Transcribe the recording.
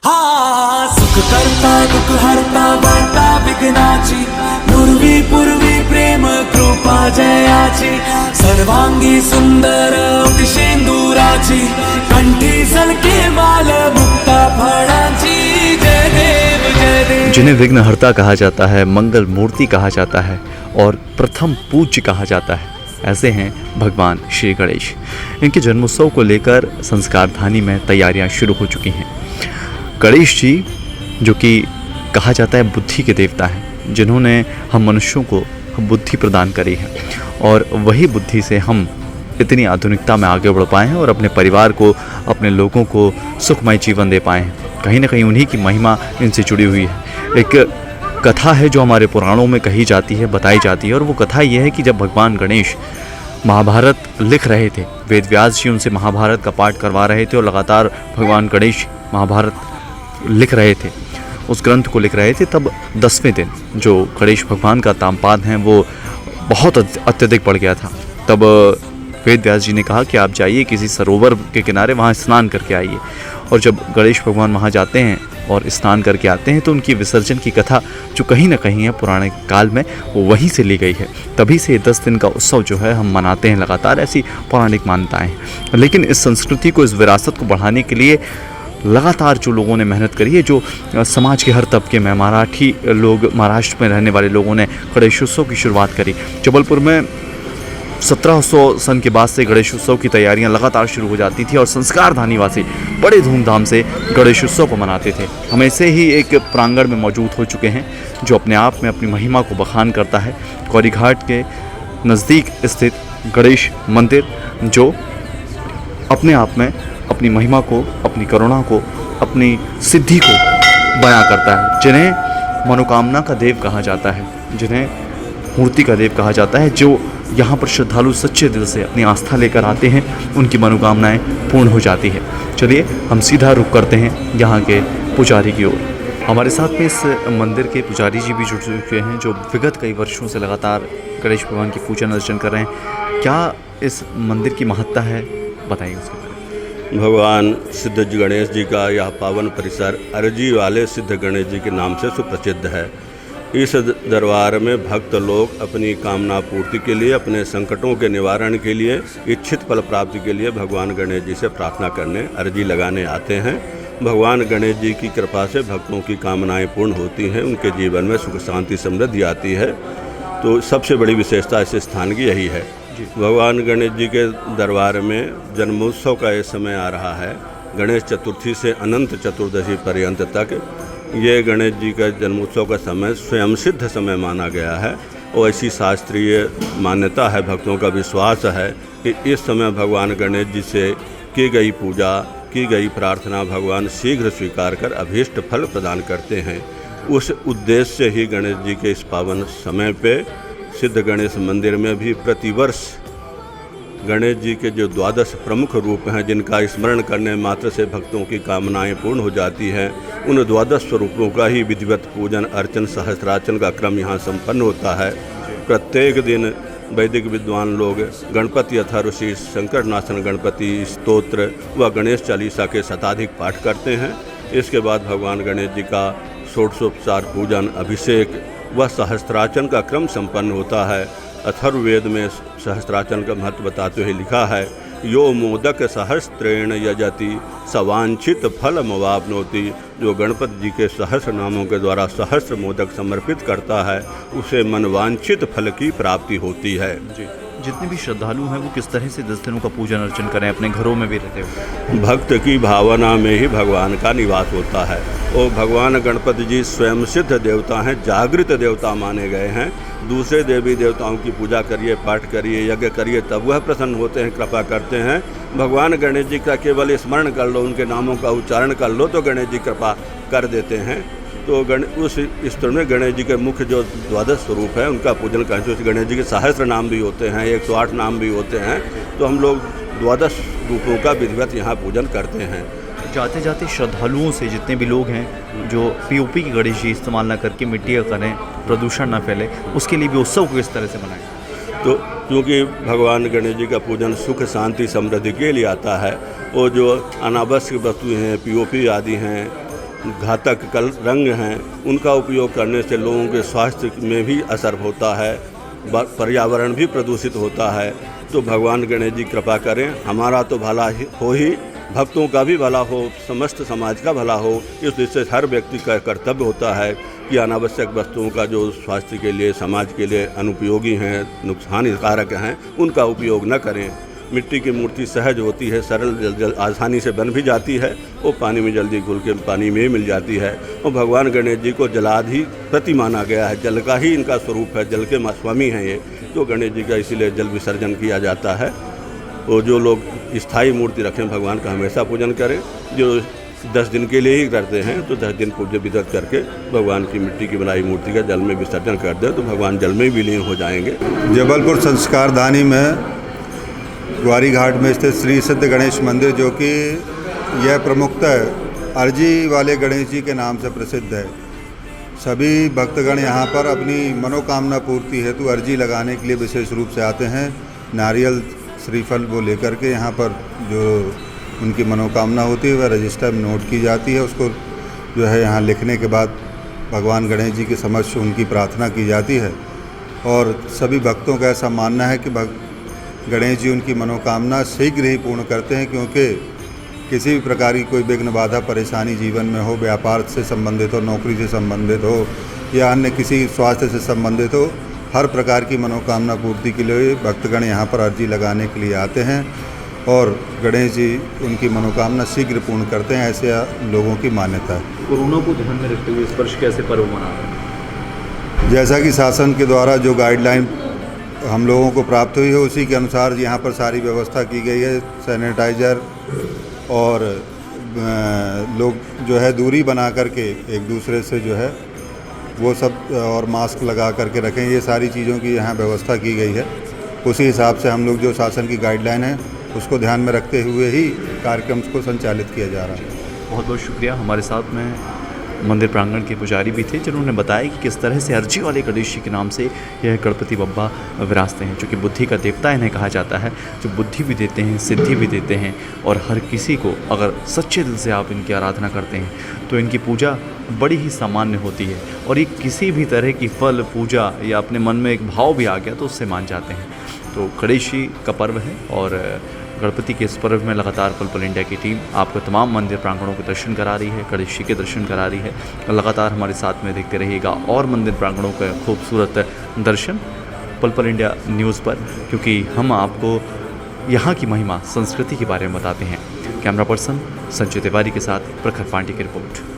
हा सुख करता दुःख हरता वार्ता विघ्नाची पूर्वी पूर्वी प्रेम कृपा जयाची सर्वांगी सुंदर शेंदुराची कंठी झलके माल मुक्ता फळाची जय देव जय देव। जिन्हें विघ्नहर्ता कहा जाता है, मंगल मूर्ति कहा जाता है और प्रथम पूज्य कहा जाता है, ऐसे हैं भगवान श्री गणेश। इनके जन्मोत्सव को लेकर संस्कारधानी में तैयारियां शुरू हो चुकी हैं। गणेश जी जो कि कहा जाता है बुद्धि के देवता हैं, जिन्होंने हम मनुष्यों को बुद्धि प्रदान करी है और वही बुद्धि से हम इतनी आधुनिकता में आगे बढ़ पाए हैं और अपने परिवार को, अपने लोगों को सुखमय जीवन दे पाए हैं। कहीं ना कहीं उन्हीं की महिमा इनसे जुड़ी हुई है। एक कथा है जो हमारे पुराणों में कही जाती है, बताई जाती है, और वो कथा ये है कि जब भगवान गणेश महाभारत लिख रहे थे, वेद व्यास जी उनसे महाभारत का पाठ करवा रहे थे और लगातार भगवान गणेश महाभारत लिख रहे थे, उस ग्रंथ को लिख रहे थे, तब 10वें दिन जो गणेश भगवान का तामपाद है वो बहुत अत्यधिक बढ़ गया था। तब वेद व्यास जी ने कहा कि आप जाइए किसी सरोवर के किनारे, वहाँ स्नान करके आइए। और जब गणेश भगवान वहाँ जाते हैं और स्नान करके आते हैं तो उनकी विसर्जन की कथा जो कहीं ना कहीं है पुराने काल में, वो वहीं से ली गई है। तभी से 10 दिन का उत्सव जो है हम मनाते हैं लगातार, ऐसी पौराणिक मान्यताएं हैं। लेकिन इस संस्कृति को, इस विरासत को बढ़ाने के लिए लगातार जो लोगों ने मेहनत करी है, जो समाज के हर तबके में, मराठी लोग, महाराष्ट्र में रहने वाले लोगों ने गणेशोत्सव की शुरुआत करी। जबलपुर में 1700 सन के बाद से गणेशोत्सव की तैयारियां लगातार शुरू हो जाती थी और संस्कारधानी निवासी बड़े धूमधाम से गणेशोत्सव को मनाते थे। हम ऐसे ही एक प्रांगण में मौजूद हो चुके हैं जो अपने आप में अपनी महिमा को बखान करता है। कौरीघाट के नज़दीक स्थित गणेश मंदिर जो अपने आप में अपनी महिमा को, अपनी करुणा को, अपनी सिद्धि को बयां करता है, जिन्हें मनोकामना का देव कहा जाता है, जिन्हें मूर्ति का देव कहा जाता है। जो यहाँ पर श्रद्धालु सच्चे दिल से अपनी आस्था लेकर आते हैं, उनकी मनोकामनाएं पूर्ण हो जाती है। चलिए हम सीधा रुख करते हैं यहाँ के पुजारी की ओर। हमारे साथ में इस मंदिर के पुजारी जी भी जुड़ चुके हैं जो विगत कई वर्षों से लगातार गणेश भगवान की पूजन अर्चन कर रहे हैं। क्या इस मंदिर की महत्ता है, बताइए उसके बारे में। भगवान सिद्ध गणेश जी का यह पावन परिसर अर्जी वाले सिद्ध गणेश जी के नाम से सुप्रसिद्ध है। इस दरबार में भक्त लोग अपनी कामना पूर्ति के लिए, अपने संकटों के निवारण के लिए, इच्छित फल प्राप्ति के लिए भगवान गणेश जी से प्रार्थना करने, अर्जी लगाने आते हैं। भगवान गणेश जी की कृपा से भक्तों की कामनाएं पूर्ण होती हैं, उनके जीवन में सुख शांति समृद्धि आती है। तो सबसे बड़ी विशेषता इस स्थान की यही है। भगवान गणेश जी के दरबार में जन्मोत्सव का ये समय आ रहा है। गणेश चतुर्थी से अनंत चतुर्दशी पर्यंत तक ये गणेश जी का जन्मोत्सव का समय स्वयं सिद्ध समय माना गया है और ऐसी शास्त्रीय मान्यता है, भक्तों का विश्वास है कि इस समय भगवान गणेश जी से की गई पूजा, की गई प्रार्थना भगवान शीघ्र स्वीकार कर अभीष्ट फल प्रदान करते हैं। उस उद्देश्य से ही गणेश जी के इस पावन समय पे सिद्ध गणेश मंदिर में भी प्रतिवर्ष गणेश जी के जो 12 प्रमुख रूप हैं, जिनका स्मरण करने मात्र से भक्तों की कामनाएं पूर्ण हो जाती हैं, उन 12 स्वरूपों का ही विधिवत पूजन अर्चन सहस्त्रार्चन का क्रम यहाँ संपन्न होता है। प्रत्येक दिन वैदिक विद्वान लोग गणपति अथर्वशीर्ष, संकटनाशन गणपति स्तोत्र व गणेश चालीसा के शताधिक पाठ करते हैं। इसके बाद भगवान गणेश जी का षोडशोपचार पूजन, अभिषेक व सहस्त्रार्चन का क्रम संपन्न होता है। अथर्ववेद में सहस्त्रार्चन का महत्व बताते हुए लिखा है, यो मोदक सहस्त्रेण यजति सवांछित फल मवाप्नोति। जो गणपति जी के सहस्र नामों के द्वारा सहस्र मोदक समर्पित करता है, उसे मनवांछित फल की प्राप्ति होती है। जी, जितने भी श्रद्धालु हैं वो किस तरह से 10 दिनों का पूजन अर्चन करें अपने घरों में भी रहते हुए? भक्त की भावना में ही भगवान का निवास होता है और भगवान गणपति जी स्वयं सिद्ध देवता हैं, जागृत देवता माने गए हैं। दूसरे देवी देवताओं की पूजा करिए, पाठ करिए, यज्ञ करिए, तब वह प्रसन्न होते हैं, कृपा करते हैं। भगवान गणेश जी का केवल स्मरण कर लो, उनके नामों का उच्चारण कर लो तो गणेश जी कृपा कर देते हैं। तो उस स्तर में गणेश जी के मुख्य जो 12 स्वरूप है उनका पूजन करते हैं। गणेश जी के सहस्र नाम भी होते हैं, 108 नाम भी होते हैं। तो हम लोग 12 रूपों का विधिवत यहाँ पूजन करते हैं। जाते जाते श्रद्धालुओं से जितने भी लोग हैं जो पीओपी की गणेश जी इस्तेमाल ना करके मिट्टी का करें, प्रदूषण ना फैले, उसके लिए भी उत्सव को इस तरह से मनाएं। तो क्योंकि भगवान गणेश जी का पूजन सुख शांति समृद्धि के लिए आता है, और जो अनावश्यक वस्तुएं हैं, पीओपी आदि हैं, घातक कल रंग हैं उनका उपयोग करने से लोगों के स्वास्थ्य में भी असर होता है, पर्यावरण भी प्रदूषित होता है। तो भगवान गणेश जी कृपा करें, हमारा तो भला हो ही, भक्तों का भी भला हो, समस्त समाज का भला हो। इस दृष्टि से हर व्यक्ति का कर्तव्य होता है कि अनावश्यक वस्तुओं का जो स्वास्थ्य के लिए, समाज के लिए अनुपयोगी हैं, नुकसानकारक हैं, उनका उपयोग न करें। मिट्टी की मूर्ति सहज होती है, सरल आसानी से बन भी जाती है, वो पानी में जल्दी घुल के पानी में मिल जाती है। और भगवान गणेश जी को जलाधि प्रति माना गया है, जल का ही इनका स्वरूप है, जल के स्वामी हैं ये। तो गणेश जी का इसीलिए जल विसर्जन किया जाता है। और जो लोग स्थायी मूर्ति रखें, भगवान का हमेशा पूजन करें। जो 10 दिन के लिए ही करते हैं तो 10 दिन पूज्य विधत करके भगवान की मिट्टी की बनाई मूर्ति का जल में विसर्जन कर दें तो भगवान जल में विलीन हो जाएंगे। जबलपुर संस्कारधानी में ग्वारी घाट में स्थित श्री सिद्ध गणेश मंदिर, जो कि यह प्रमुखतः अर्जी वाले गणेश जी के नाम से प्रसिद्ध है। सभी भक्तगण यहाँ पर अपनी मनोकामना पूर्ति हेतु अर्जी लगाने के लिए विशेष रूप से आते हैं। नारियल श्रीफल वो लेकर के यहाँ पर जो उनकी मनोकामना होती है वह रजिस्टर में नोट की जाती है। उसको जो है यहाँ लिखने के बाद भगवान गणेश जी के समक्ष उनकी प्रार्थना की जाती है। और सभी भक्तों का ऐसा मानना है कि गणेश जी उनकी मनोकामना शीघ्र ही पूर्ण करते हैं, क्योंकि किसी भी प्रकार की कोई विघ्न बाधा परेशानी जीवन में हो, व्यापार से संबंधित हो, नौकरी से संबंधित हो या अन्य किसी स्वास्थ्य से संबंधित हो, हर प्रकार की मनोकामना पूर्ति के लिए भक्तगण यहाँ पर अर्जी लगाने के लिए आते हैं और गणेश जी उनकी मनोकामना शीघ्र पूर्ण करते हैं, ऐसे लोगों की मान्यता है। कोरोना को ध्यान में रखते हुए इस वर्ष कैसे पर्व मना रहे हैं? जैसा कि शासन के द्वारा जो गाइडलाइन हम लोगों को प्राप्त हुई है उसी के अनुसार यहाँ पर सारी व्यवस्था की गई है। सैनिटाइज़र और लोग जो है दूरी बना करके एक दूसरे से जो है वो सब, और मास्क लगा करके रखें, ये सारी चीज़ों की यहाँ व्यवस्था की गई है। उसी हिसाब से हम लोग जो शासन की गाइडलाइन है उसको ध्यान में रखते हुए ही कार्यक्रम को संचालित किया जा रहा है। बहुत बहुत शुक्रिया। हमारे साथ में मंदिर प्रांगण के पुजारी भी थे जिन्होंने बताया कि किस तरह से अर्जी वाले गणेश जी के नाम से यह गणपति बप्पा विराजते हैं, जो कि बुद्धि का देवता इन्हें कहा जाता है, जो बुद्धि भी देते हैं, सिद्धि भी देते हैं। और हर किसी को अगर सच्चे दिल से आप इनकी आराधना करते हैं तो इनकी पूजा बड़ी ही सामान्य होती है। और ये किसी भी तरह की फल पूजा या अपने मन में एक भाव भी आ गया तो उससे मान जाते हैं। तो गणेश जी का पर्व है और गणपति के इस पर्व में लगातार पल पल इंडिया की टीम आपको तमाम मंदिर प्रांगणों के दर्शन करा रही है, गणेश जी के दर्शन करा रही है। लगातार हमारे साथ में देखते रहिएगा और मंदिर प्रांगणों का खूबसूरत दर्शन पल पल इंडिया न्यूज़ पर, क्योंकि हम आपको यहाँ की महिमा संस्कृति के बारे में बताते हैं। कैमरा पर्सन संजय तिवारी के साथ प्रखर पांडे की रिपोर्ट।